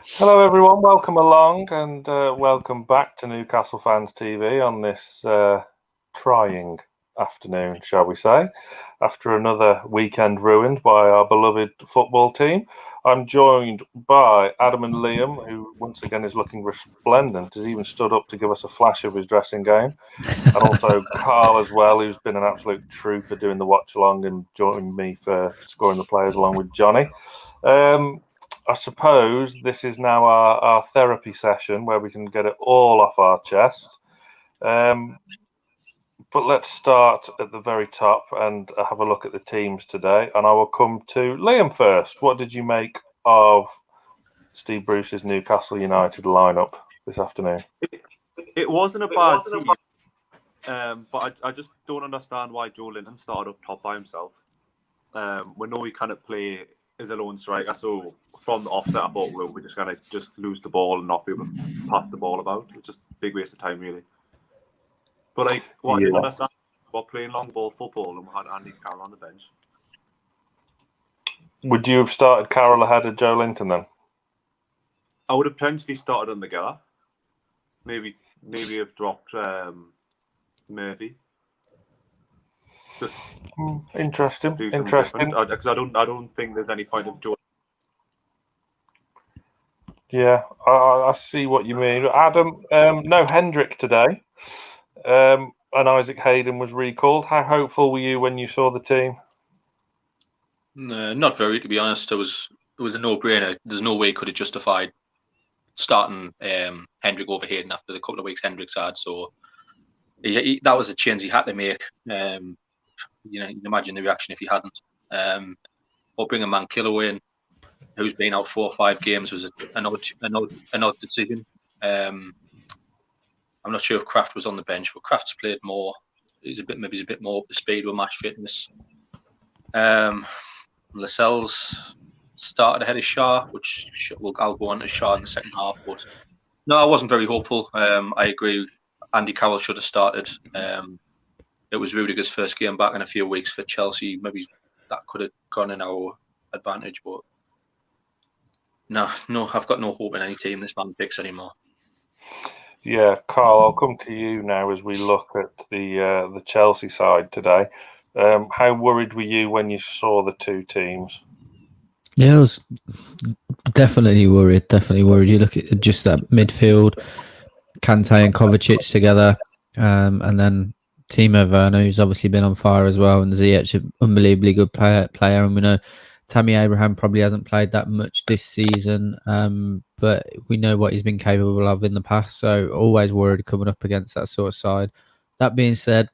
Hello, everyone. Welcome along and welcome back to Newcastle Fans TV on this trying afternoon, shall we say, after another weekend ruined by our beloved football team. I'm joined by Adam and Liam, who once again is looking resplendent. Has even stood up to give us a flash of his dressing gown. And also Carl as well, who's been an absolute trooper doing the watch along and joining me for scoring the players along with Johnny. I suppose this is now our therapy session where we can get it all off our chest. But let's start at the very top and have a look at the teams today. And I will come to Liam first. What did you make of Steve Bruce's Newcastle United lineup this afternoon? It wasn't a bad team, but I just don't understand why Joe Linton started up top by himself. We know he cannot play as a lone striker, so from the offset, I thought we're just going to just lose the ball and not be able to pass the ball about. It's just a big waste of time, really. But I didn't understand, we're playing long ball football and we had Andy Carroll on the bench. Would you have started Carroll ahead of Joe Linton then? I would have potentially started on the Miguel. Maybe have dropped Murphy. Just interesting. Because I don't think there's any point of Joe. Yeah, I see what you mean. Adam, no Hendrick today. And Isaac Hayden was recalled. How hopeful were you when you saw the team? Not very, to be honest. It was a no-brainer. There's no way he could have justified starting Hendrick over Hayden after the couple of weeks Hendrick's had. So that was a change he had to make. You can imagine the reaction if he hadn't. Or bring a man Killaway in, who's been out 4 or 5 games, was an odd decision. I'm not sure if Kraft was on the bench, but Kraft's played more. He's a bit more up to speed with match fitness. Lascelles started ahead of Schar, which I'll go on to Schar in the second half. But no, I wasn't very hopeful. I agree. Andy Carroll should have started. It was Rudiger's first game back in a few weeks for Chelsea. Maybe that could have gone in our advantage, but no, I've got no hope in any team this man picks anymore. Yeah, Carl, I'll come to you now as we look at the Chelsea side today. How worried were you when you saw the two teams? Yeah, I was definitely worried. You look at just that midfield, Kante and Kovacic together, and then Timo Werner, who's obviously been on fire as well, and Ziyech, an unbelievably good player. And we know Tammy Abraham probably hasn't played that much this season, but we know what he's been capable of in the past. So always worried coming up against that sort of side. That being said,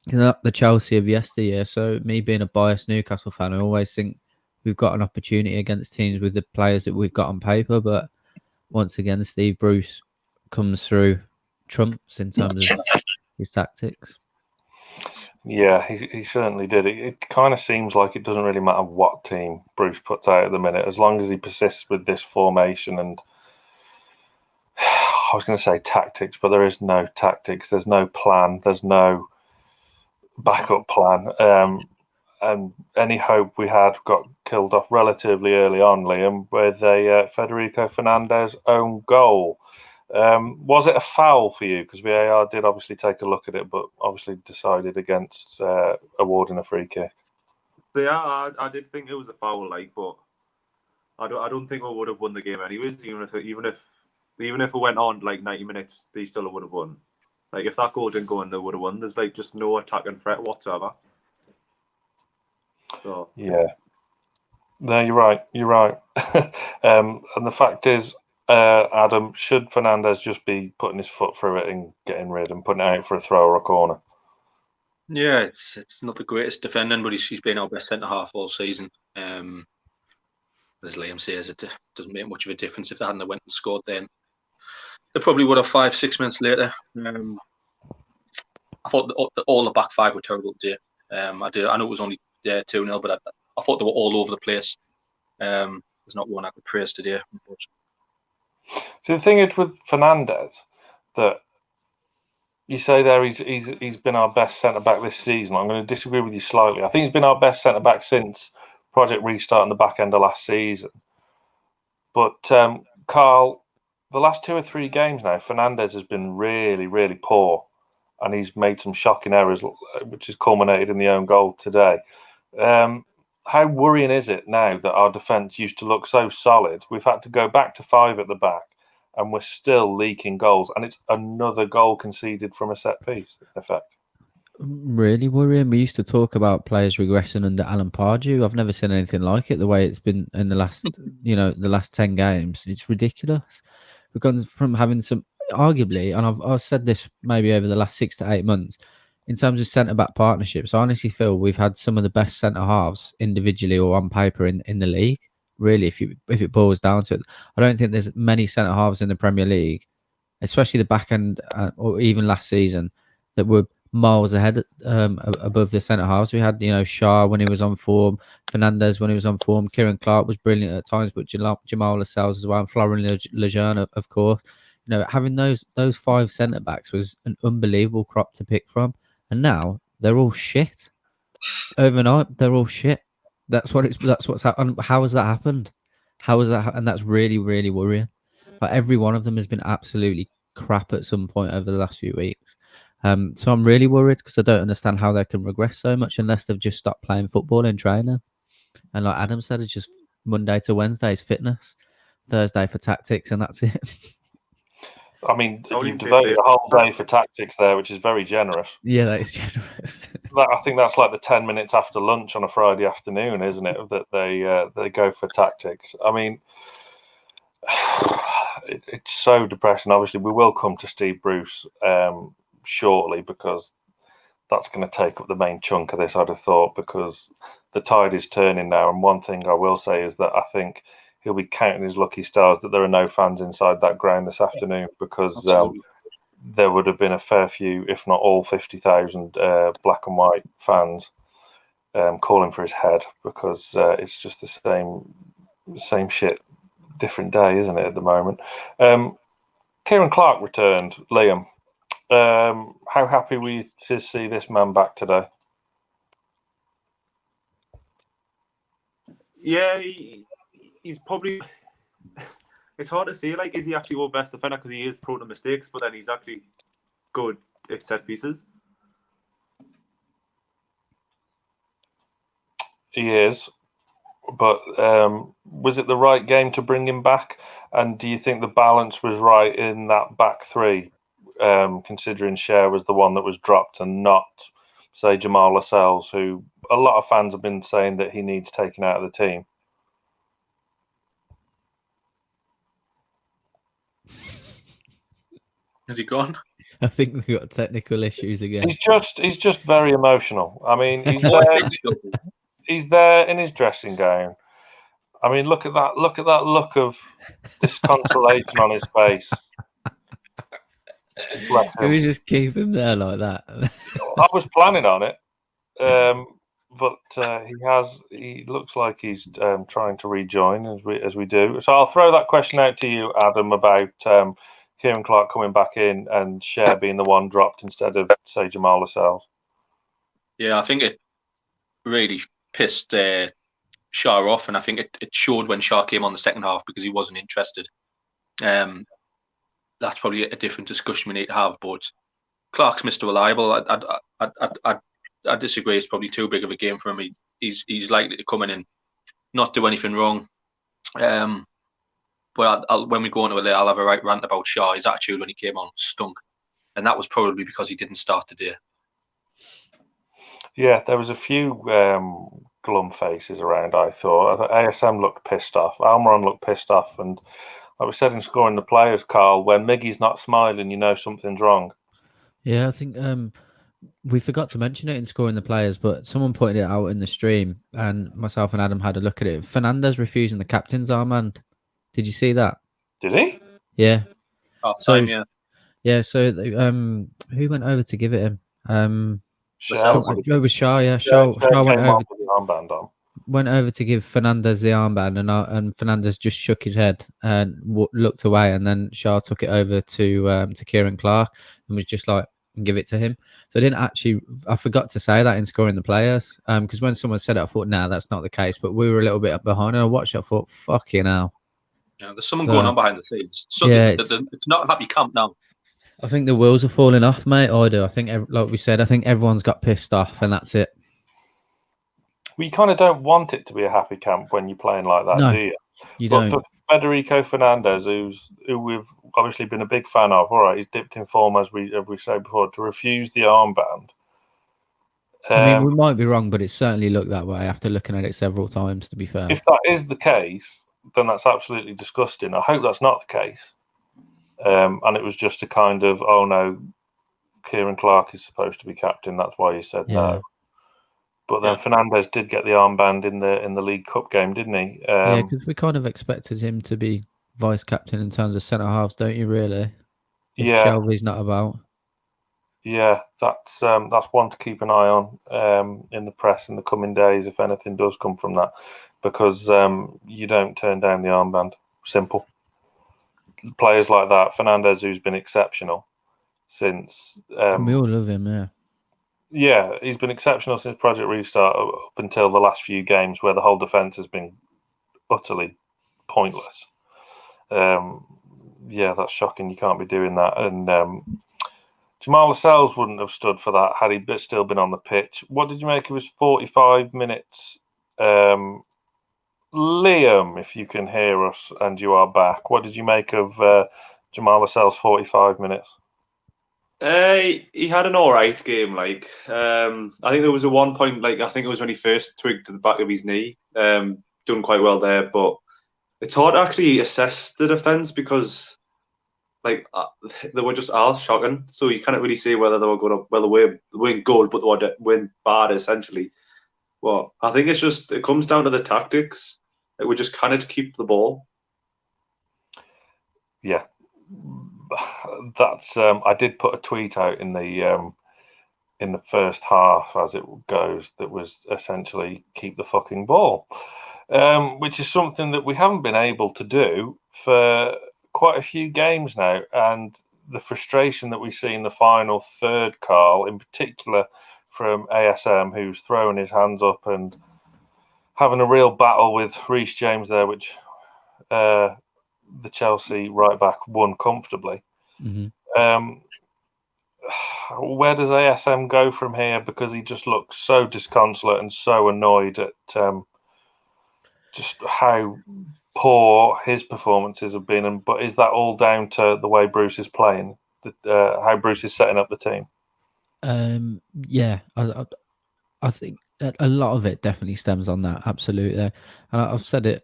the Chelsea of yesteryear. So me being a biased Newcastle fan, I always think we've got an opportunity against teams with the players that we've got on paper. But once again, Steve Bruce comes through trumps in terms of his tactics. Yeah, he certainly did. It kind of seems like it doesn't really matter what team Bruce puts out at the minute, as long as he persists with this formation and I was going to say tactics, but there is no tactics. There's no plan. There's no backup plan. And any hope we had got killed off relatively early on, Liam, with a Federico Fernandez own goal. Was it a foul for you? Because VAR did obviously take a look at it, but obviously decided against awarding a free kick. So yeah, I did think it was a foul, but I don't think we would have won the game anyways. Even if it went on 90 minutes, they still would have won. If that goal didn't go in, they would have won. There's just no attack and threat whatsoever. So yeah, no, you're right. And the fact is, Adam, should Fernandez just be putting his foot through it and getting rid and putting it out for a throw or a corner? Yeah, it's not the greatest defending, but he's been our best centre half all season. As Liam says, it doesn't make much of a difference if they hadn't went and scored then. They probably would have 5-6 minutes later. I thought all the back five were terrible today. I know it was only 2-0, but I thought they were all over the place. There's not one I could praise today, unfortunately. So the thing is with Fernandez that you say there he's been our best centre back this season. I'm going to disagree with you slightly. I think he's been our best centre back since Project Restart in the back end of last season. But Carl, the last 2 or 3 games now, Fernandez has been really, really poor, and he's made some shocking errors, which has culminated in the own goal today. How worrying is it now that our defence used to look so solid? We've had to go back to 5 at the back, and we're still leaking goals, and it's another goal conceded from a set piece, in effect. Really worrying. We used to talk about players regressing under Alan Pardew. I've never seen anything like it. The way it's been in the last, the last 10 games, it's ridiculous. We've gone from having some, arguably, and I've said this maybe over the last 6 to 8 months, in terms of centre back partnerships. I honestly feel we've had some of the best centre halves individually or on paper in the league. Really, if it boils down to it, I don't think there's many centre halves in the Premier League, especially the back end or even last season, that were miles ahead above the centre halves. We had, Schar when he was on form, Fernandez when he was on form, Kieran Clark was brilliant at times, but Jamaal Lascelles as well, and Florian Lejeune, of course. Having those 5 centre backs was an unbelievable crop to pick from, and now they're all shit. Overnight, they're all shit. That's what's happened. How has that happened? And that's really, really worrying. Like, every one of them has been absolutely crap at some point over the last few weeks. So I'm really worried because I don't understand how they can regress so much unless they've just stopped playing football and training. And like Adam said, it's just Monday to Wednesday is fitness, Thursday for tactics, and that's it. I mean, you've devoted a whole day for tactics there, which is very generous. Yeah, that is generous. I think that's like the 10 minutes after lunch on a Friday afternoon, isn't it? That they go for tactics. I mean, it's so depressing. Obviously, we will come to Steve Bruce shortly because that's going to take up the main chunk of this, I'd have thought, because the tide is turning now. And one thing I will say is that I think he'll be counting his lucky stars that there are no fans inside that ground this afternoon, because there would have been a fair few, if not all 50,000 black and white fans calling for his head, because it's just the same shit, different day, isn't it, at the moment? Kieran Clark returned, Liam. How happy were you to see this man back today? Yeah, he's probably... It's hard to say, like, is he actually our best defender? Because he is prone to mistakes, but then he's actually good at set pieces. He is. But was it the right game to bring him back? And do you think the balance was right in that back three, considering Schar was the one that was dropped and not, say, Jamaal Lascelles, who a lot of fans have been saying that he needs taken out of the team? Has he gone? I think we've got technical issues again. He's just very emotional. I mean, he's there in his dressing gown. I mean, look at that look of disconsolation on his face. Can we just keep him there like that? I was planning on it, but he looks like he's trying to rejoin as we do. So I'll throw that question out to you, Adam, about Kieran Clark coming back in and Schar being the one dropped instead of, say, Jamaal Lascelles. Yeah, I think it really pissed Schar off, and I think it showed when Schar came on the second half because he wasn't interested. That's probably a different discussion we need to have, but Clark's Mr. Reliable. I disagree. It's probably too big of a game for him. He's likely to come in and not do anything wrong. But when we go into it later, I'll have a right rant about Schar. His attitude when he came on stunk, and that was probably because he didn't start the day. Yeah, there was a few glum faces around, I thought. ASM looked pissed off. Almiron looked pissed off. And like we said in Scoring the Players, Carl, when Miggy's not smiling, you know something's wrong. Yeah, I think we forgot to mention it in Scoring the Players, but someone pointed it out in the stream, and myself and Adam had a look at it. Fernandez refusing the captain's armband. Did you see that? Did he? Yeah. Half time, yeah. Yeah, so who went over to give it him? Schar. It was Schar, yeah. Schar went over with the armband on. Went over to give Fernandez the armband, and Fernandez just shook his head and looked away, and then Schar took it over to Kieran Clark and was just like, give it to him. So I forgot to say that in Scoring the Players, because when someone said it, I thought, nah, that's not the case, but we were a little bit behind, and I watched it, I thought, fucking hell. There's someone So, going on behind the scenes. So yeah, it's not a happy camp now. I think the wheels are falling off, mate. I do. I think, like we said, I think everyone's got pissed off, and that's it. Well, you kind of don't want it to be a happy camp when you're playing like that, No, do you? you But don't. for Federico Fernandez, who we've obviously been a big fan of, all right, he's dipped in form as we said before, to refuse the armband. I mean, we might be wrong, but it certainly looked that way after looking at it several times, to be fair. If that is the case, then that's absolutely disgusting. I hope that's not the case. And it was just a kind of, oh no, Kieran Clark is supposed to be captain. That's why he said no. But then Fernandez did get the armband in the League Cup game, didn't he? Yeah, because we kind of expected him to be vice captain in terms of centre halves, don't you? Really? If Shelby's not about. Yeah, that's one to keep an eye on in the press in the coming days if anything does come from that, because you don't turn down the armband. Simple. Players like that, Fernandez, who's been exceptional since. And we all love him, yeah. Yeah, he's been exceptional since Project Restart up until the last few games where the whole defence has been utterly pointless. Yeah, that's shocking. You can't be doing that. And Jamaal Lascelles wouldn't have stood for that had he still been on the pitch. What did you make of his 45 minutes? Liam, if you can hear us and you are back, what did you make of Jamaal Lascelles' 45 minutes? He had an all right game. I think there was a one point, I think it was when he first twigged to the back of his knee. Done quite well there, but it's hard to actually assess the defence because, they were just shocking. So you can't really say whether they were good or whether they weren't good, but they weren't bad essentially. Well, I think it comes down to the tactics. We just cannot keep the ball. Yeah. That's I did put a tweet out in the first half as it goes that was essentially keep the fucking ball, which is something that we haven't been able to do for quite a few games now, and the frustration that we see in the final third, Carl, in particular from ASM, who's throwing his hands up and having a real battle with Reece James there, which the Chelsea right back won comfortably. Mm-hmm. Where does ASM go from here? Because he just looks so disconsolate and so annoyed at just how poor his performances have been. But is that all down to the way Bruce is playing? How Bruce is setting up the team? Yeah, I think a lot of it definitely stems on that. Absolutely, and I've said it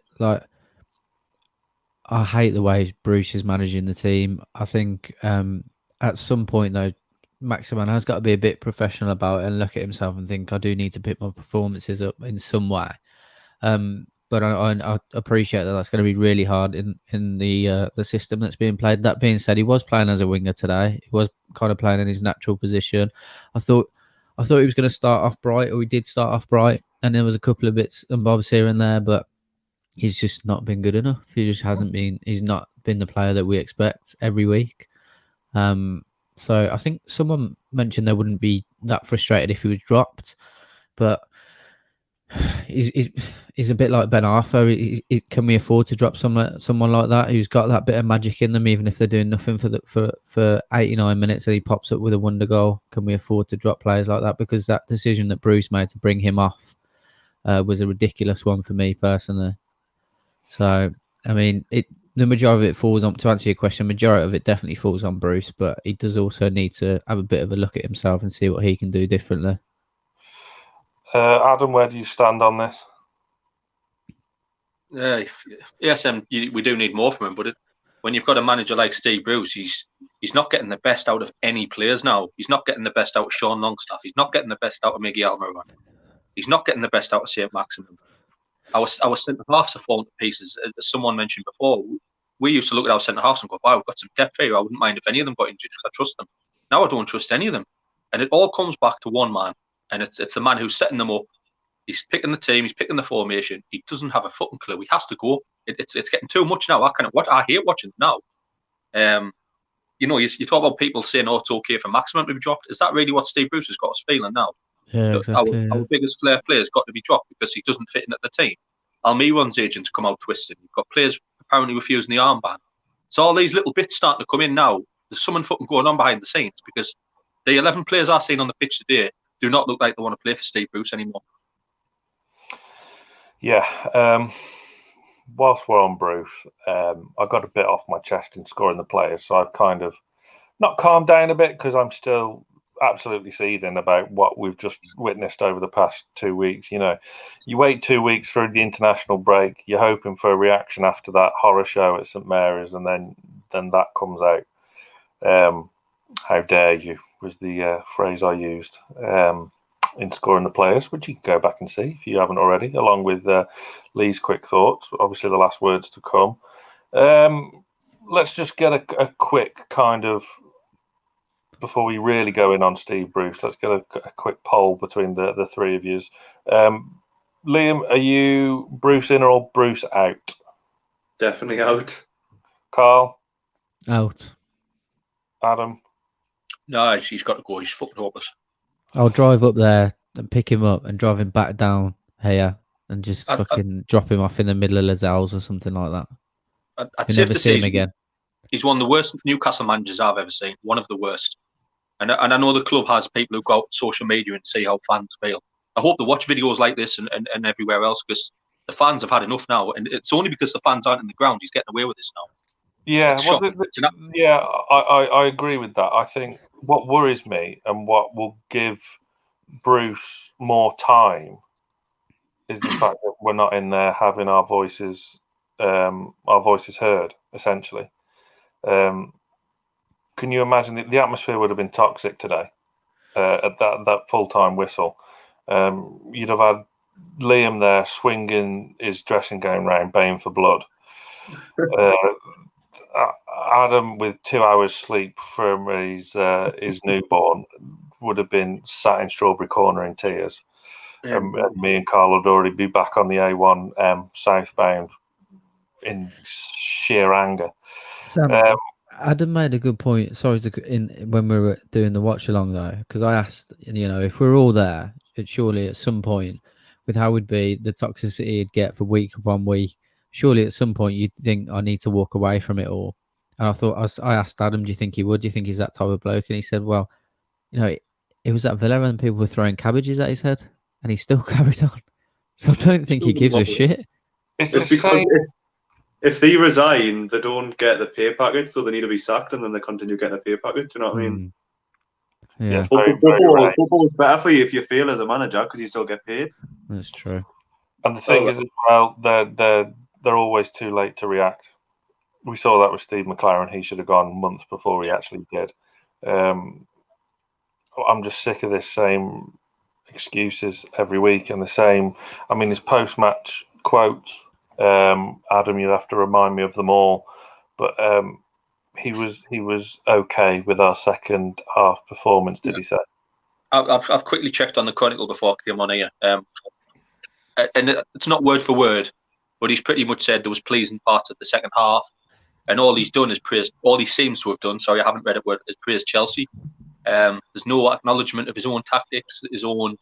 I hate the way Bruce is managing the team. I think at some point, though, Maximin has got to be a bit professional about it and look at himself and think, I do need to pick my performances up in some way. But I appreciate that that's going to be really hard in the system that's being played. That being said, he was playing as a winger today. He was kind of playing in his natural position. I thought he was going to start off bright, or he did start off bright, and there was a couple of bits and bobs here and there, but he's just not been good enough. He just hasn't been. He's not been the player that we expect every week. So I think someone mentioned they wouldn't be that frustrated if he was dropped, but he's a bit like Ben Arthur. Can we afford to drop someone like that who's got that bit of magic in them, even if they're doing nothing for 89 minutes and he pops up with a wonder goal? Can we afford to drop players like that? Because that decision that Bruce made to bring him off was a ridiculous one for me personally. So, I mean, the majority of it falls on, to answer your question, majority of it definitely falls on Bruce, but he does also need to have a bit of a look at himself and see what he can do differently. Adam, where do you stand on this? ASM, we do need more from him, but when you've got a manager like Steve Bruce, he's not getting the best out of any players now. He's not getting the best out of Sean Longstaff. He's not getting the best out of Miguel Almiron. He's not getting the best out of saint-maximin. Our centre-halves are falling to pieces. As someone mentioned before, we used to look at our centre-halves and go, wow, we've got some depth here. I wouldn't mind if any of them got injured because I trust them. Now I don't trust any of them. And it all comes back to one man. And it's the man who's setting them up. He's picking the team. He's picking the formation. He doesn't have a fucking clue. He has to go. It's getting too much now. I hate watching it now. You talk about people saying, oh, it's okay for Maximin to be dropped. Is that really what Steve Bruce has got us feeling now? Yeah, exactly. Our biggest flair player's got to be dropped because he doesn't fit in at the team. Almiron's agents come out twisted. You've got players apparently refusing the armband. So all these little bits starting to come in now. There's something fucking going on behind the scenes because the 11 players I've seen on the pitch today do not look like they want to play for Steve Bruce anymore. Yeah. Whilst we're on Bruce, I got a bit off my chest in scoring the players, so I've kind of not calmed down a bit because I'm still absolutely seething about what we've just witnessed over the past 2 weeks. You know, you wait 2 weeks through the international break, you're hoping for a reaction after that horror show at St Mary's, and then that comes out. How dare you was the phrase I used in scoring the players, which you can go back and see if you haven't already, along with Lee's quick thoughts. Obviously, the last words to come. Let's just get a quick kind of, before we really go in on Steve Bruce, let's get a quick poll between the three of you. Liam, are you Bruce in or Bruce out? Definitely out. Carl? Out. Adam? No, he's got to go. He's fucking hopeless. I'll drive up there and pick him up and drive him back down here and just fucking drop him off in the middle of Lascelles or something like that. I'd You say never see him again. He's one of the worst Newcastle managers I've ever seen. One of the worst. And I know the club has people who go out on social media and see how fans feel. I hope they watch videos like this and everywhere else because the fans have had enough now. And it's only because the fans aren't in the ground he's getting away with this now. Yeah, I agree with that. I think what worries me and what will give Bruce more time is the fact that we're not in there having our voices heard, essentially. Can you imagine the atmosphere would have been toxic today at that full-time whistle? You'd have had Liam there swinging his dressing gown round, baying for blood. Adam, with 2 hours sleep from his newborn, would have been sat in Strawberry Corner in tears. And me and Carl would already be back on the A1 southbound in sheer anger. Sam, Adam made a good point. Sorry, when we were doing the watch along though, because I asked, if we're all there, surely at some point, with how would be the toxicity you'd get for week upon week, surely at some point you'd think I need to walk away from it all. And I asked Adam, do you think he would? Do you think he's that type of bloke? And he said, well, it was at Villa and people were throwing cabbages at his head, and he still carried on. So I don't think he gives a shit. It's because if they resign, they don't get the pay package, so they need to be sacked, and then they continue getting the pay package. Do you know what I mean? Yeah. Football is better for you if you fail as a manager because you still get paid. That's true. And the thing is, as well, they're always too late to react. We saw that with Steve McLaren. He should have gone months before he actually did. I'm just sick of this same excuses every week and the same. I mean, his post-match quotes. Adam, you'll have to remind me of them all. But he was okay with our second half performance. Did he say? I've quickly checked on the Chronicle before I came on here, and it's not word for word, but he's pretty much said there was pleasing parts of the second half, and all he's done is praised. All he seems to have done. Sorry, I haven't read it. Word is praised Chelsea. There's no acknowledgement of his own tactics, his own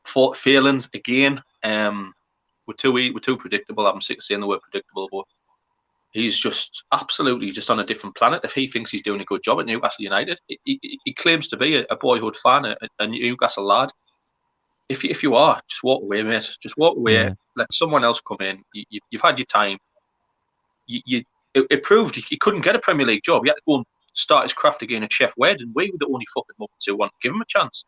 failings. Again, we're too predictable. I'm sick of saying the word predictable, but he's just absolutely just on a different planet. If he thinks he's doing a good job at Newcastle United, he claims to be a boyhood fan, a Newcastle lad. If you are, just walk away, mate. Just walk away. Yeah. Let someone else come in. You've had your time. It proved he couldn't get a Premier League job. He had to go and start his craft again at Chef Wed, and we were the only fucking muppets who wanted to give him a chance.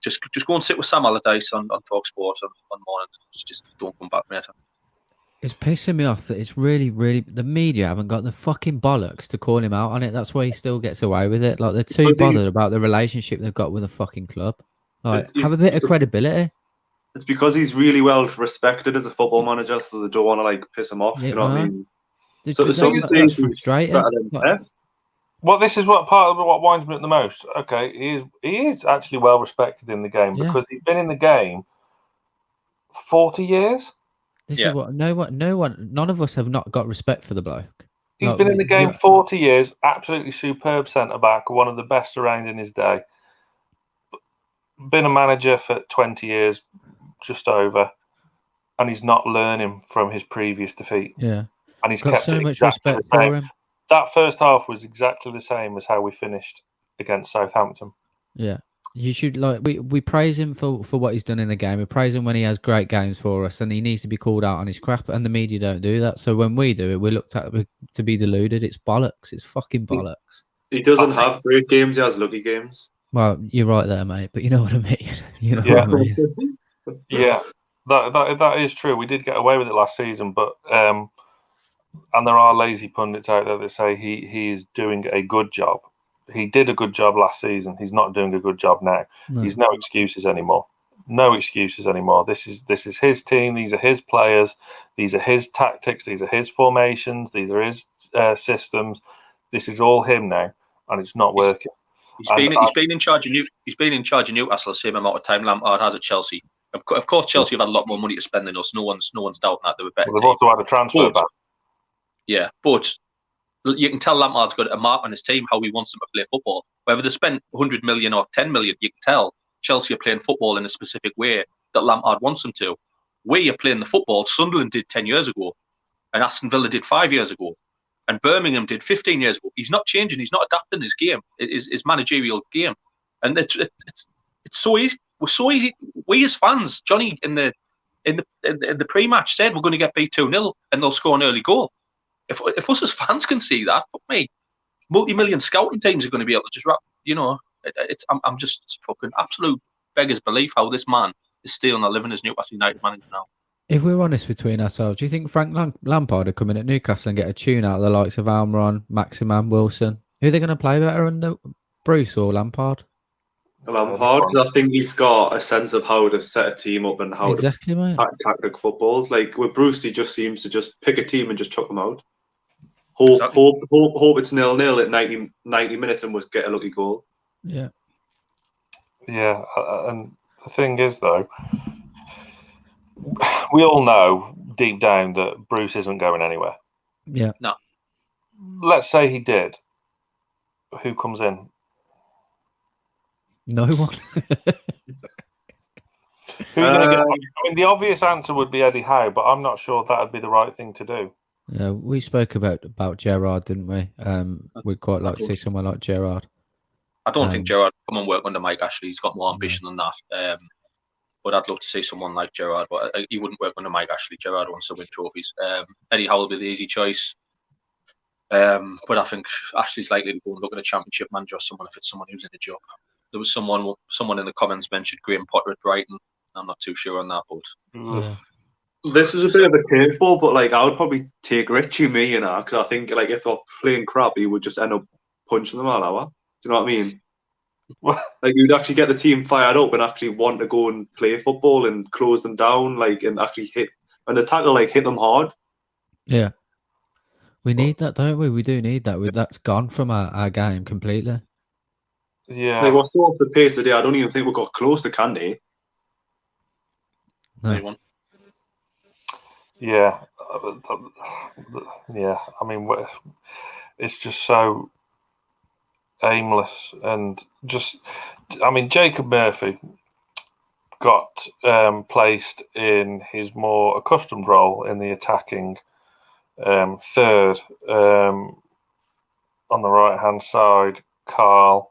Just go and sit with Sam Allardyce on Talk Sports on mornings. Just don't come back, mate. It's pissing me off that it's really, really the media haven't got the fucking bollocks to call him out on it. That's why he still gets away with it. Like they're too bothered about the relationship they've got with the fucking club. Like have a bit of credibility. It's because he's really well respected as a football manager, so they don't want to piss him off. Yeah, you know what I mean? So that's frustrating. Well, this is part of what winds me up the most. Okay, he is actually well respected in the game because he's been in the game 40 years. This is what none of us have not got respect for the bloke. He's been in the game 40 years, absolutely superb centre back, one of the best around in his day. Been a manager for 20 years, just over. and he's not learning from his previous defeat. Yeah. And he's Got kept so it much exactly respect the same. for him. That first half was exactly the same as how we finished against Southampton. Yeah. You should we praise him for what he's done in the game. We praise him when he has great games for us, and he needs to be called out on his crap. And the media don't do that. So when we do it, we're looked at to be deluded. It's bollocks. It's fucking bollocks. He doesn't have great games. He has lucky games. Well, you're right there, mate. But you know what I mean. You know Yeah. what I mean. Yeah, that is true. We did get away with it last season, but and there are lazy pundits out there that say he is doing a good job. He did a good job last season. He's not doing a good job now. No. He's no excuses anymore. No excuses anymore. This is his team. These are his players. These are his tactics. These are his formations. These are his systems. This is all him now, and it's not working. He's been in charge of Newcastle the same amount of time Lampard has at Chelsea. Of course, Chelsea have had a lot more money to spend than us. No one's doubting that. They were better. They've also had a transfer ban. Yeah, but you can tell Lampard's got a mark on his team how he wants them to play football. Whether they spent 100 million or 10 million, you can tell Chelsea are playing football in a specific way that Lampard wants them to. We are playing the football Sunderland did 10 years ago, and Aston Villa did 5 years ago, and Birmingham did 15 years ago. He's not changing. He's not adapting his game, his managerial game, and it's so easy. We're so easy. We as fans, Johnny in the pre-match said we're going to get beat 2-0 and they'll score an early goal. If us as fans can see that, fuck me, multi-million scouting teams are going to be able to just wrap. You know, I'm just fucking absolute beggars belief how this man is stealing a living as Newcastle United manager now. If we're honest between ourselves, do you think Frank Lampard would come in at Newcastle and get a tune out of the likes of Almiron, Maximin, Wilson? Who are they going to play better under, Bruce or Lampard? Lampard, because I think he's got a sense of how to set a team up and how to tactic footballs. Like with Bruce, he just seems to just pick a team and just chuck them out. Hope it's 0-0 at 90 minutes and we'll get a lucky goal. Yeah. Yeah, and the thing is though, we all know deep down that Bruce isn't going anywhere. Yeah. No. Let's say he did. Who comes in? No one. Who are gonna get? I mean, the obvious answer would be Eddie Howe, but I'm not sure that would be the right thing to do. Yeah, we spoke about Gerrard, didn't we? We'd quite like to see someone like Gerrard. I don't think Gerrard would come and work under Mike Ashley. He's got more ambition than that. But I'd love to see someone like Gerrard. But he wouldn't work under Mike Ashley. Gerrard wants to win trophies. Eddie Howe will be the easy choice. But I think Ashley's likely to go and look at a championship manager or someone if it's someone who's in the job. There was someone in the comments mentioned Graham Potter at Brighton. I'm not too sure on that, but Yeah. This is a bit of a curveball, but like I would probably take Richie, because I think like if they're playing crap, he would just end up punching them all out. Do you know what I mean? Like you'd actually get the team fired up and actually want to go and play football and close them down, like and actually hit and the tackle hit them hard. Yeah. We need that, don't we? We do need that. That's gone from our game completely. Yeah. Like we're so off the pace today. I don't even think we got close to Candy. No. anyone. Yeah. Yeah. I mean, it's just so aimless and just. I mean, Jacob Murphy got placed in his more accustomed role in the attacking third on the right-hand side. Carl,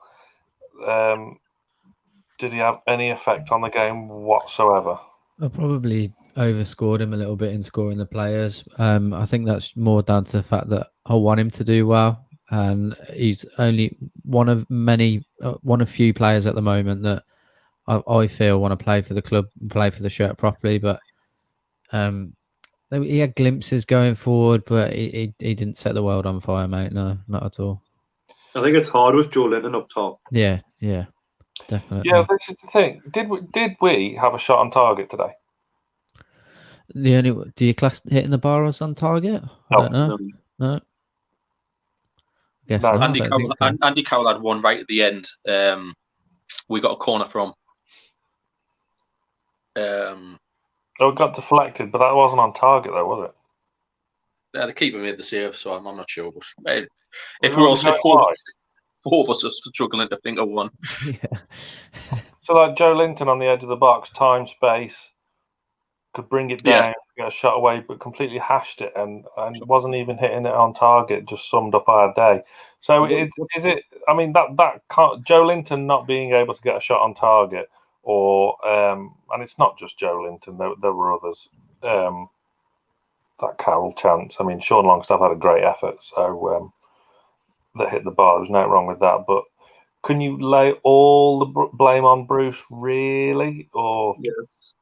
did he have any effect on the game whatsoever? I probably overscored him a little bit in scoring the players. I think that's more down to the fact that I want him to do well, and he's only one of few players at the moment that I feel want to play for the club, play for the shirt properly. But he had glimpses going forward, but he didn't set the world on fire, mate. No, not at all. I think it's hard with Joe Linton up top. Yeah, definitely. Yeah, this is the thing. Did we have a shot on target today? Do you class hitting the bar as on target? I don't know. No. Guess No. not. Andy Cowell had one right at the end. We got a corner from. It got deflected, but that wasn't on target, though, was it? The keeper made the save, so I'm not sure. But if four of us are struggling to think of one. Yeah. So, like Joe Linton on the edge of the box, time, space, could bring it Yeah. down, get a shot away, but completely hashed it and wasn't even hitting it on target. Just summed up our day. So is it? I mean, that can't, Joe Linton not being able to get a shot on target, or and it's not just Joe Linton. There were others. That Carroll chance. I mean, Sean Longstaff had a great effort, so that hit the bar. There's nothing wrong with that, but. Can you lay all the blame on Bruce, really? Or Yes.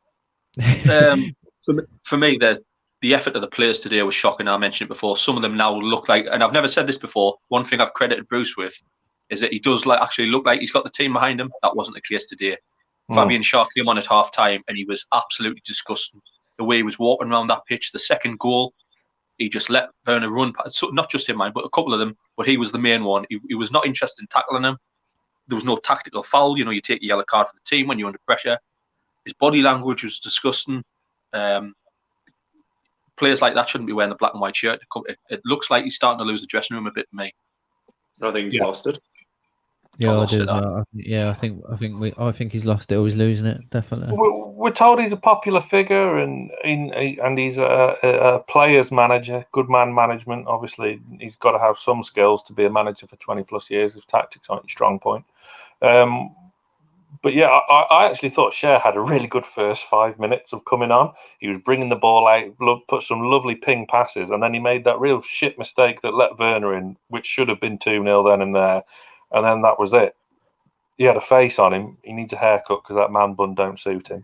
For me, the effort of the players today was shocking. I mentioned it before. Some of them now look like, and I've never said this before, one thing I've credited Bruce with is that he does actually look like he's got the team behind him. That wasn't the case today. Fabian Schar came on at half time and he was absolutely disgusting. The way he was walking around that pitch, the second goal, he just let Werner run. So not just him, but a couple of them, but he was the main one. He was not interested in tackling him. There was no tactical foul. You take a yellow card for the team when you're under pressure. His body language was disgusting. Players like that shouldn't be wearing the black and white shirt. It looks like he's starting to lose the dressing room a bit to me. I think he's lost it. Yeah, I do. I think he's lost it or he's losing it. Definitely. We're told he's a popular figure and he's a players manager, good man management. Obviously, he's got to have some skills to be a manager for 20 plus years if tactics aren't your strong point. But yeah, I actually thought Schär had a really good first 5 minutes of coming on. He was bringing the ball out, put some lovely ping passes, and then he made that real shit mistake that let Werner in, which should have been 2-0 then and there. And then that was it. He had a face on him. He needs a haircut because that man bun don't suit him.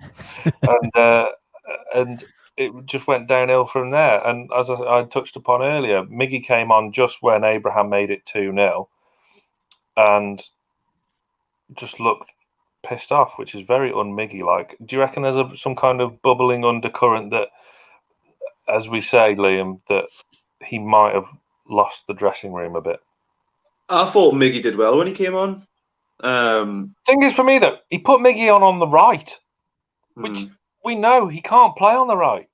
And it just went downhill from there. And as I touched upon earlier, Miggy came on just when Abraham made it 2-0 and just looked pissed off, which is very un-Miggy-like. Do you reckon there's some kind of bubbling undercurrent that, as we say, Liam, that he might have lost the dressing room a bit? I thought Miggy did well when he came on. Thing is, for me, though, he put Miggy on the right, which we know he can't play on the right.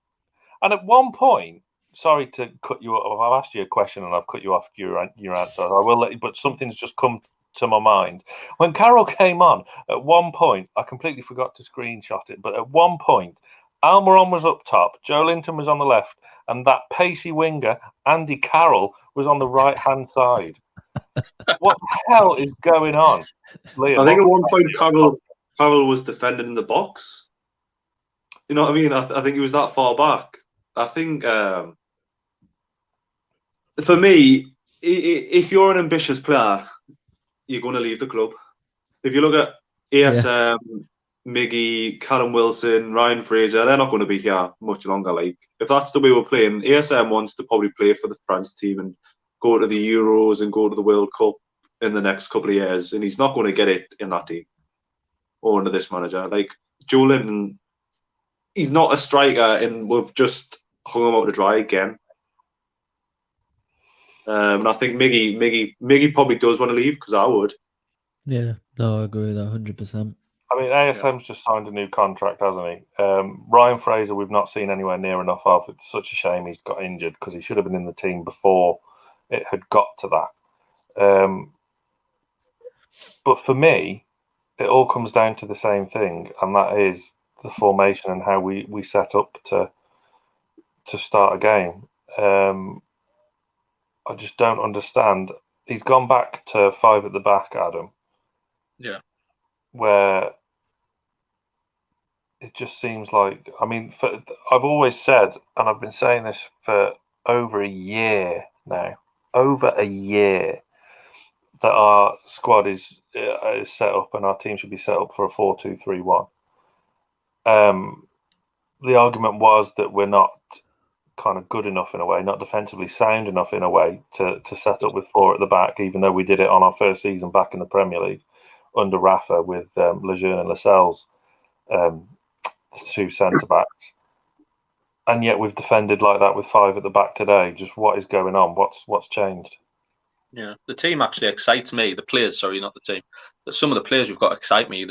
And at one point, sorry to cut you off, I've asked you a question and I've cut you off your answer. I will let you, but something's just come to my mind. When Carroll came on, at one point, I completely forgot to screenshot it, but at one point, Almiron was up top, Joe Linton was on the left, and that pacey winger, Andy Carroll, was on the right-hand side. What the hell is going on, Liam? I think at one point Carroll was defending in the box. You know what I mean? I think he was that far back. I think for me, if you're an ambitious player, you're going to leave the club. If you look at ASM, Miggy, Callum Wilson, Ryan Fraser, they're not going to be here much longer. Like, if that's the way we're playing, ASM wants to probably play for the France team and go to the Euros and go to the World Cup in the next couple of years, and he's not going to get it in that team or under this manager. Like, Joe Linton, he's not a striker, and we've just hung him out to dry again. And I think Miggy probably does want to leave, because I would. Yeah, no, I agree with that 100%. I mean, ASM's just signed a new contract, hasn't he? Ryan Fraser, we've not seen anywhere near enough of. It's such a shame he's got injured, because he should have been in the team before it had got to that. But for me, it all comes down to the same thing, and that is the formation and how we set up to start a game. I just don't understand. He's gone back to 5 at the back, Adam. Yeah. Where it just seems like, I mean, I've always said, and I've been saying this for over a year now, that our squad is set up and our team should be set up for a 4-2-3-1. The argument was that we're not kind of good enough in a way, not defensively sound enough in a way to set up with 4 at the back, even though we did it on our first season back in the Premier League under Rafa with Lejeune and Lascelles, the 2 centre-backs. And yet we've defended like that with 5 at the back today. Just what is going on? What's changed? Yeah, the team actually excites me. The players, sorry, not the team. But some of the players we've got excite me.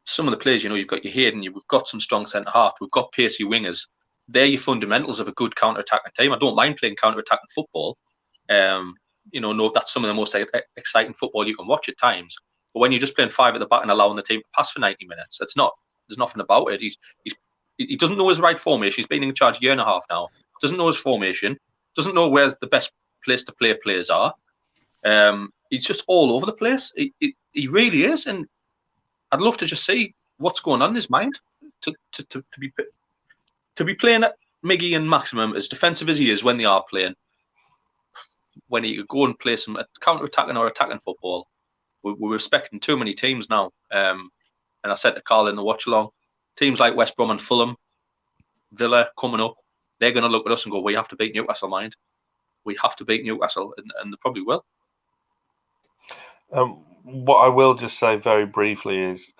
Some of the players, you've got your Hayden, we've got some strong centre-half, we've got pacey wingers. They're your fundamentals of a good counter-attacking team. I don't mind playing counter-attacking football. No, that's some of the most exciting football you can watch at times. But when you're just playing 5 at the back and allowing the team to pass for 90 minutes, there's nothing about it. He's He doesn't know his right formation. He's been in charge a year and a half now. Doesn't know his formation. Doesn't know where the best place to play players are. He's just all over the place. He really is, and I'd love to just see what's going on in his mind to be playing at Miggy and Maximum as defensive as he is when they are playing. When he could go and play some counter-attacking or attacking football, we're respecting too many teams now. And I said to Carl in the watch-along, teams like West Brom and Fulham, Villa coming up, they're going to look at us and go, we have to beat Newcastle, mind. We have to beat Newcastle, and they probably will. What I will just say very briefly is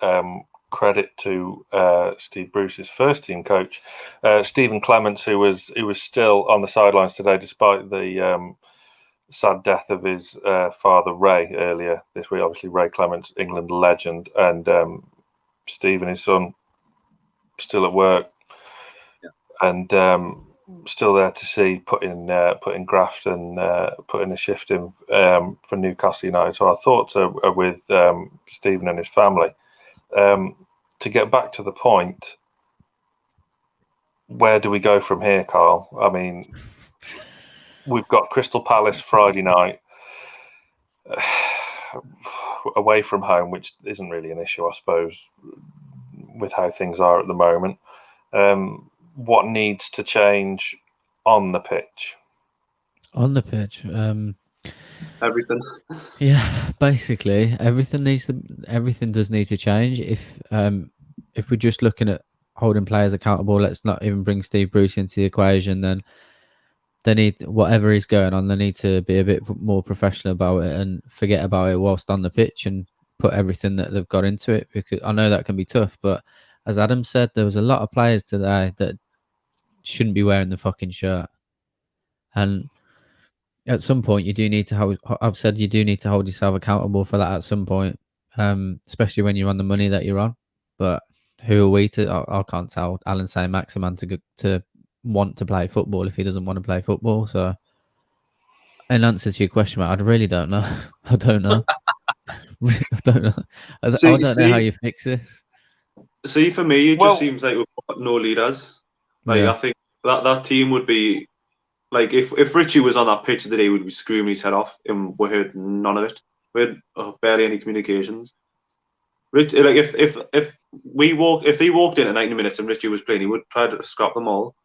credit to Steve Bruce's first team coach, Stephen Clements, who was still on the sidelines today despite the sad death of his father Ray earlier this week. Obviously, Ray Clements, England legend, and Steve and his son still at work, and still there to see putting graft and putting a shift in for Newcastle United. So our thoughts are with Stephen and his family. To get back to the point, where do we go from here, Carl? I mean, we've got Crystal Palace Friday night away from home, which isn't really an issue, I suppose, with how things are at the moment. What needs to change on the pitch? On the pitch, Everything. yeah, basically everything does need to change. If we're just looking at holding players accountable, let's not even bring Steve Bruce into the equation. Then they need, whatever is going on, they need to be a bit more professional about it and forget about it whilst on the pitch and put everything that they've got into it. Because I know that can be tough, but as Adam said, there was a lot of players today that shouldn't be wearing the fucking shirt. And at some point, you do need to hold yourself accountable for that at some point, especially when you're on the money that you're on. But who are we to? I can't tell Alan Saint-Maximin to want to play football if he doesn't want to play football. So, in answer to your question, I really don't know. I don't know. I don't know. I don't know how you fix this. See, for me, it just seems like we've got no leaders. Like, Yeah. I think that team would be like, if Richie was on that pitch today, we'd be screaming his head off, and we heard none of it. We had barely any communications. Rich, like if he walked in at 90 minutes and Richie was playing, he would try to scrap them all.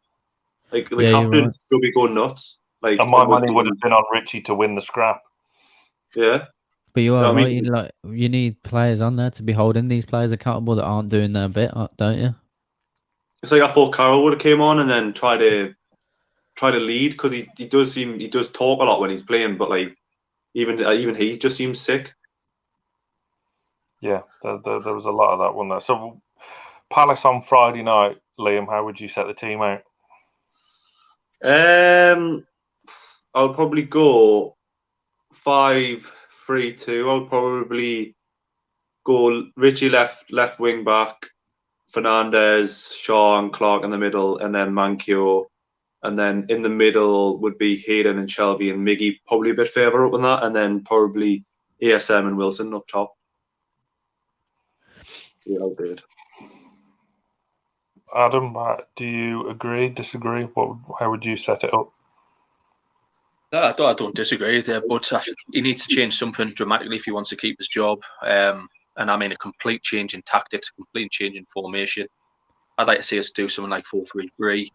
Like the captain should be going nuts. Like, and my money would have been on Richie to win the scrap. Yeah. But you are right. You need players on there to be holding these players accountable that aren't doing their bit, don't you? It's like I thought Carroll would have came on and then try to lead, because he does talk a lot when he's playing, but like even he just seems sick. Yeah, there was a lot of that, wasn't there? So Palace on Friday night, Liam, how would you set the team out? I'll probably go 5-3-2. I'll probably go Richie left wing back, Fernandez, Shaw and Clark in the middle, and then Manquio. And then in the middle would be Hayden and Shelby and Miggy, probably a bit further up than that, and then probably ASM and Wilson up top. Yeah, I'll do it. Adam, do you agree, disagree? How would you set it up? No, I don't disagree there, but he needs to change something dramatically if he wants to keep his job. And I mean a complete change in tactics, a complete change in formation. I'd like to see us do something like 4-3-3.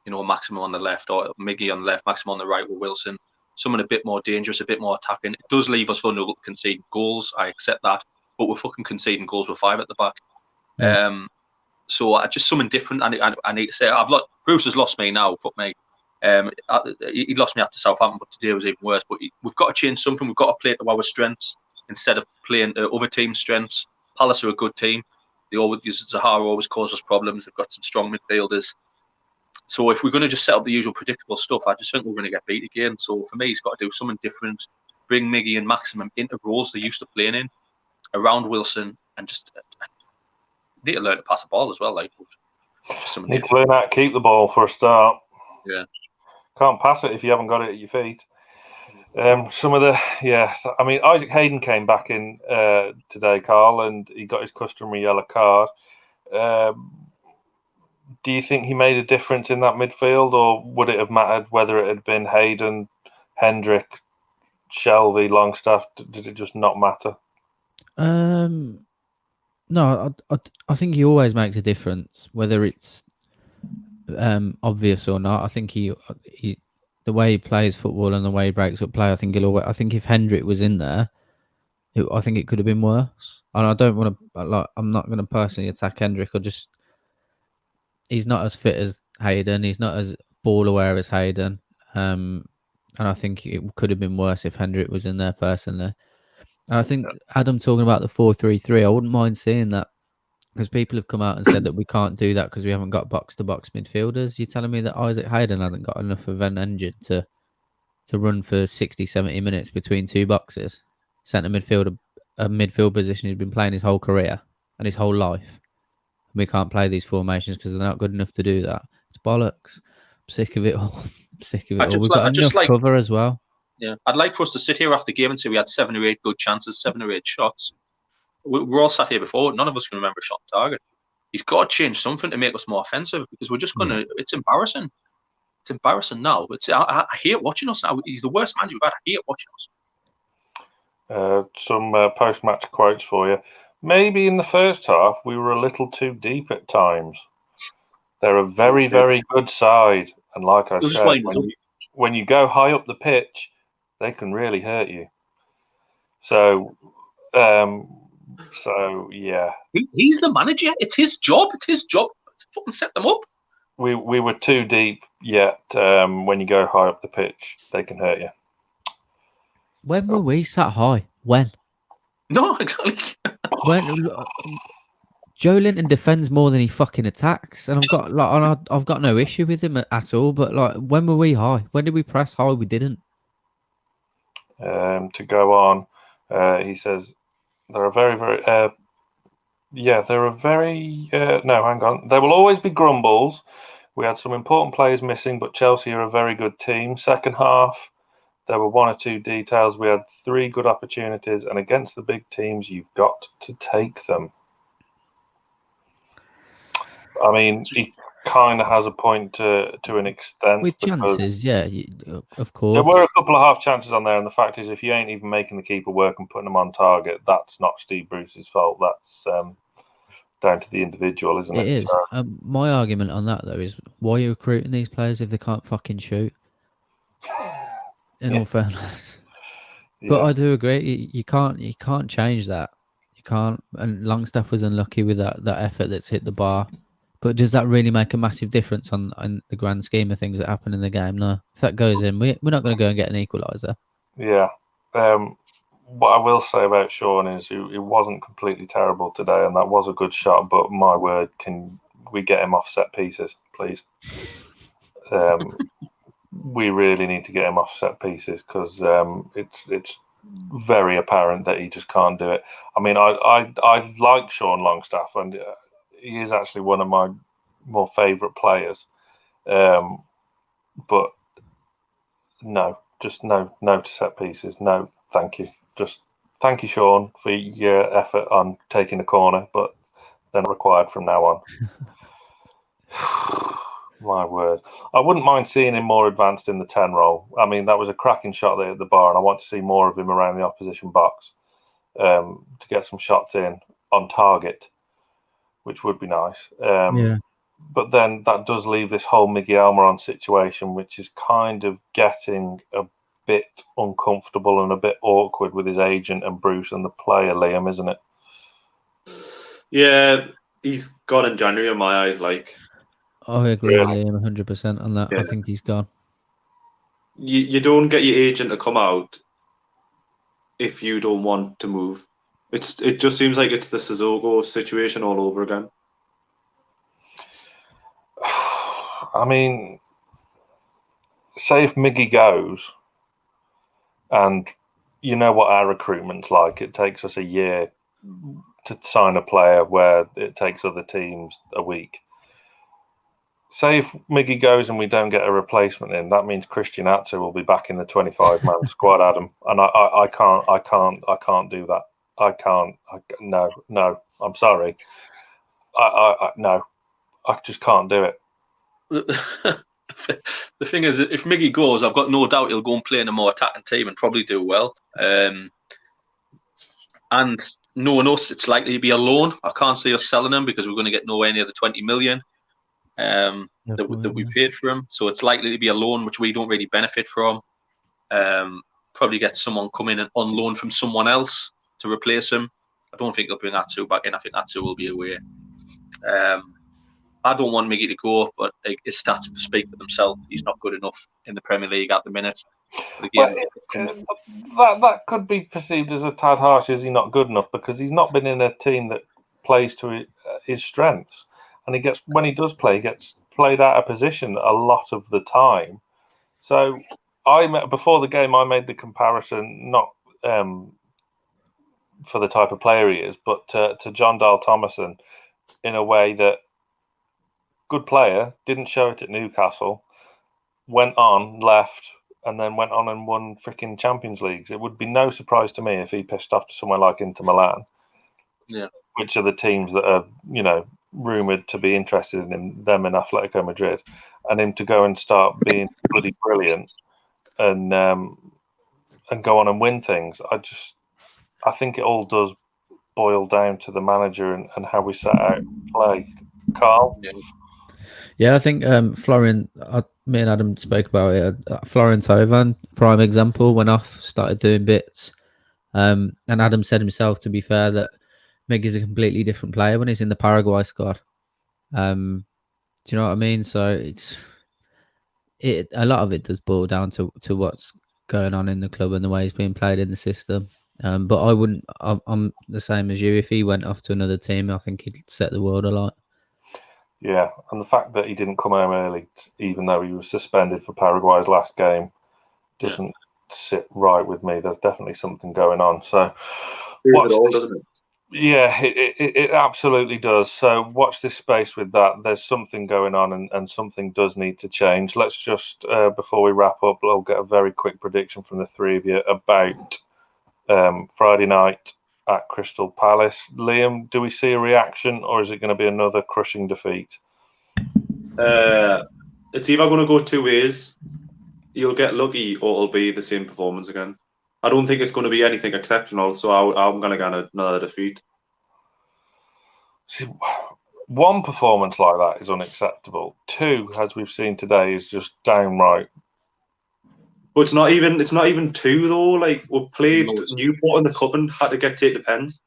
Maximum on the left or Miggy on the left, Maximum on the right with Wilson. Someone a bit more dangerous, a bit more attacking. It does leave us vulnerable to concede goals. I accept that, but we're fucking conceding goals with 5 at the back. Yeah. So just something different. I need to say, Bruce has lost me now. Fuck me. He lost me after Southampton, but today was even worse. But we've got to change something. We've got to play to our strengths instead of playing other teams' strengths. Palace are a good team. Zaha always causes problems. They've got some strong midfielders. So if we're going to just set up the usual predictable stuff, I just think we're going to get beat again. So for me, he's got to do something different. Bring Miggy and Maximum into roles they're used to playing in, around Wilson, and just need to learn to pass the ball as well. Like, just something need to learn how to keep the ball for a start. Yeah. Can't pass it if you haven't got it at your feet. I mean, Isaac Hayden came back in today, Carl, and he got his customary yellow card. do you think he made a difference in that midfield, or would it have mattered whether it had been Hayden, Hendrick, Shelvey, Longstaff? Did it just not matter? No, I think he always makes a difference, whether it's obvious or not. I think he the way he plays football and the way he breaks up play, I think he'll always. I think if Hendrick was in there, I think it could have been worse. And I don't want to I'm not going to personally attack Hendrick. He's not as fit as Hayden. He's not as ball aware as Hayden. And I think it could have been worse if Hendrick was in there personally. And I think Adam talking about the 4-3-3, I wouldn't mind seeing that, because people have come out and said that we can't do that because we haven't got box-to-box midfielders. You're telling me that Isaac Hayden hasn't got enough of an engine to run for 60, 70 minutes between two boxes? Centre midfielder, a midfield position he's been playing his whole career and his whole life. We can't play these formations because they're not good enough to do that. It's bollocks. I'm sick of it all. We've got enough cover as well. Yeah, I'd like for us to sit here after the game and say we had 7 or 8 good chances, 7 or 8 shots. We're all sat here before. None of us can remember a shot on target. He's got to change something to make us more offensive, because we're just going to... It's embarrassing. It's embarrassing now. I hate watching us now. He's the worst manager we've had. I hate watching us. Some post-match quotes for you. Maybe in the first half, we were a little too deep at times. They're a very, very good side. And like I said, when you go high up the pitch, they can really hurt you. So yeah. He's the manager. It's his job. It's his job to fucking set them up. We were too deep, yet when you go high up the pitch, they can hurt you. When were we sat high? When? No, exactly. When Joe Linton defends more than he fucking attacks, and I've got no issue with him at all. But like, when were we high? When did we press high? We didn't. To go on, he says there are very, very. There are very. No, hang on. There will always be grumbles. We had some important players missing, but Chelsea are a very good team. Second half, there were 1 or 2 details. We had 3 good opportunities, and against the big teams, you've got to take them. I mean, he kind of has a point to an extent. With chances, yeah, of course. There were a couple of half chances on there, and the fact is, if you ain't even making the keeper work and putting them on target, that's not Steve Bruce's fault. That's down to the individual, isn't it? It is. So, my argument on that, though, is why are you recruiting these players if they can't fucking shoot? In all fairness. But I do agree. You can't change that. You can't. And Longstaff was unlucky with that effort that's hit the bar. But does that really make a massive difference on the grand scheme of things that happen in the game? No. If that goes in, we're not going to go and get an equaliser. Yeah. What I will say about Sean is he wasn't completely terrible today, and that was a good shot. But my word, can we get him off set pieces, please? We really need to get him off set pieces, because it's very apparent that he just can't do it. I mean, I like Sean Longstaff, and he is actually one of my more favourite players. But no, just no to set pieces. No, thank you. Just thank you, Sean, for your effort on taking the corner, but they're not required from now on. My word. I wouldn't mind seeing him more advanced in the 10 role. I mean, that was a cracking shot there at the bar, and I want to see more of him around the opposition box to get some shots in on target, which would be nice. But then that does leave this whole Miggy Almiron situation, which is kind of getting a bit uncomfortable and a bit awkward with his agent and Bruce and the player, Liam, isn't it? Yeah, he's gone in January in my eyes. Like, I agree with Liam 100% on that. Yeah. I think he's gone. You don't get your agent to come out if you don't want to move. It just seems like it's the Sissoko situation all over again. I mean, say if Miggy goes, and you know what our recruitment's like, it takes us a year to sign a player where it takes other teams a week. Say if Miggy goes and we don't get a replacement in, that means Christian Atsu will be back in the 25-man squad, Adam. And I can't do that. I can't. No. I'm sorry. No. I just can't do it. The thing is, if Miggy goes, I've got no doubt he'll go and play in a more attacking team and probably do well. And knowing us, it's likely to be a loan. I can't see us selling him because we're going to get nowhere near the 20 million that we paid for him. So it's likely to be a loan, which we don't really benefit from. Probably get someone come in and on loan from someone else to replace him. I don't think they'll bring Atsu back in. I think Atsu will be away. I don't want Miggy to go, but his stats speak for themselves. He's not good enough in the Premier League at the minute. Well, that could be perceived as a tad harsh. Is he not good enough? Because he's not been in a team that plays to his strengths, and when he does play, he gets played out of position a lot of the time. So before the game, I made the comparison not for the type of player he is, but to John Dahl Thomason in a way that good player, didn't show it at Newcastle, went on, left, and then went on and won freaking Champions Leagues. It would be no surprise to me if he pissed off to somewhere like Inter Milan, which are the teams that are, rumoured to be interested in them in Atletico Madrid, and him to go and start being bloody brilliant and go on and win things. I think it all does boil down to the manager and how we set out to play. Carl? Yeah, I think Florian, me and Adam spoke about it. Florian Thauvin, prime example, went off, started doing bits. And Adam said himself, to be fair, that Miggy's a completely different player when he's in the Paraguay squad. Do you know what I mean? So a lot of it does boil down to what's going on in the club and the way he's being played in the system. But I'm the same as you. If he went off to another team, I think he'd set the world alight. Yeah, and the fact that he didn't come home early, even though he was suspended for Paraguay's last game, doesn't sit right with me. There's definitely something going on. So, doesn't it? Yeah, it absolutely does. So watch this space with that. There's something going on and something does need to change. Let's just, before we wrap up, I'll get a very quick prediction from the three of you about Friday night at Crystal Palace. Liam, do we see a reaction or is it going to be another crushing defeat? It's either going to go two ways. You'll get lucky or it'll be the same performance again. I don't think it's going to be anything exceptional, so I'm going to get another defeat. See, one performance like that is unacceptable. Two, as we've seen today, is just downright. But it's not even two though. Like we played Newport in the cup and had to get take the pens.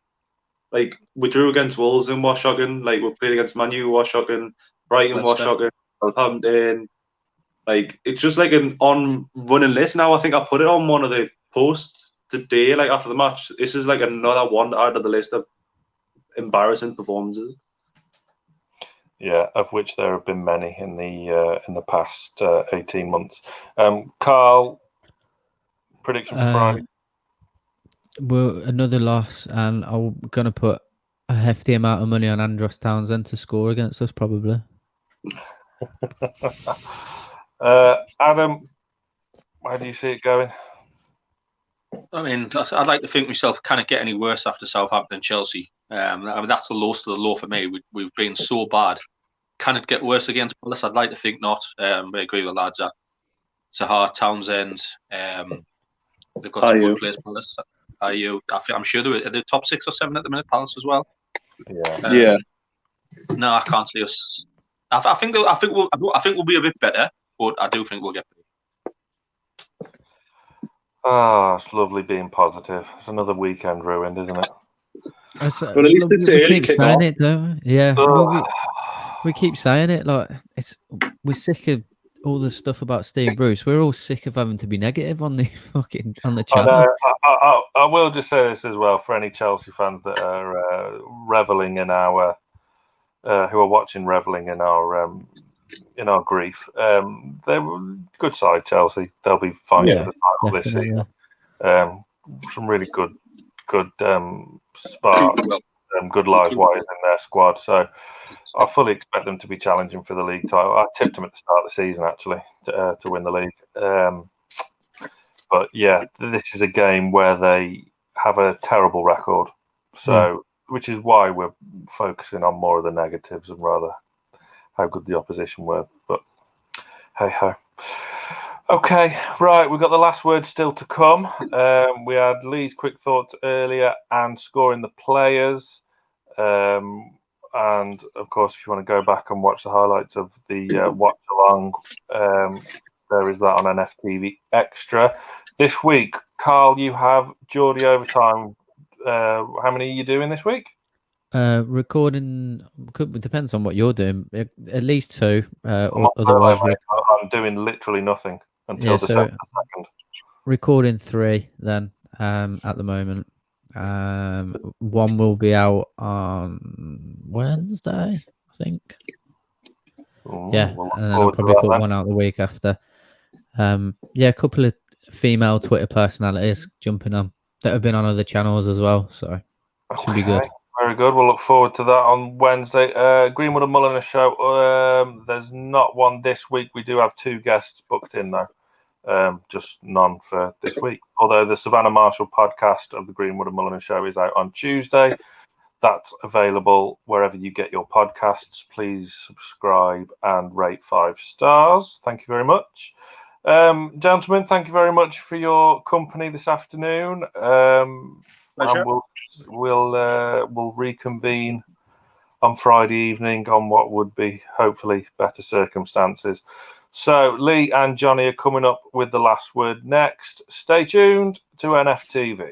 Like we drew against Wolves in Washogan. Like we played against Man U, Washogan, Brighton, Washogan, Southampton. Like it's just like an on running list now. I think I put it on one of the posts today, like after the match. This is like another one to add to the list of embarrassing performances. Yeah, of which there have been many in the past 18 months. Carl, prediction for Friday? Well, another loss, and I'm going to put a hefty amount of money on Andros Townsend to score against us, probably. Adam, how do you see it going? I mean, I'd like to think myself can't get any worse after Southampton, Chelsea. I mean, that's the lowest of the low for me. We've been so bad. Can it get worse against Palace? I'd like to think not. I agree with the lads. Sahar, Townsend, they've got some good players. Palace. I'm sure they're top 6 or 7 at the minute. Palace as well. Yeah. No, I can't see us. I think we'll be a bit better, but I do think we'll get better. It's lovely being positive. It's another weekend ruined, isn't it? But at least it's early saying it, though. Yeah, we keep saying it. Like we're sick of all the stuff about Steve Bruce. We're all sick of having to be negative on the channel. I will just say this as well for any Chelsea fans that are reveling in our who are watching, reveling in our grief. They're good side, Chelsea. They'll be fighting for the title this season. Some really good spark, good live wires in their squad. So I fully expect them to be challenging for the league title. I tipped them at the start of the season, actually, to win the league. But yeah, this is a game where they have a terrible record. So, which is why we're focusing on more of the negatives and rather how good the opposition were. But hey ho. Okay, right, we've got the last word still to come. We had Lee's quick thoughts earlier and scoring the players. And of course, if you want to go back and watch the highlights of the watch along, there is that on NFTV Extra. This week, Carl, you have Geordie Overtime. How many are you doing this week? Recording depends on what you're doing. At least 2. I'm Otherwise, I'm doing literally nothing until December 2nd. Recording 3 then at the moment. One will be out on Wednesday, I think. Ooh, Yeah, we'll and then I'll probably put one out the week after. A couple of female Twitter personalities jumping on that have been on other channels as well, so should be good. Very good. We'll look forward to that on Wednesday. Greenwood and Mulliner show. There's not one this week. We do have 2 guests booked in though. Just none for this week. Although the Savannah Marshall podcast of the Greenwood and Mulliner show is out on Tuesday. That's available wherever you get your podcasts. Please subscribe and rate 5 stars. Thank you very much. Gentlemen, thank you very much for your company this afternoon. Pleasure. And we'll reconvene on Friday evening on what would be hopefully better circumstances. So Lee and Johnny are coming up with the last word next. Stay tuned to NFTV.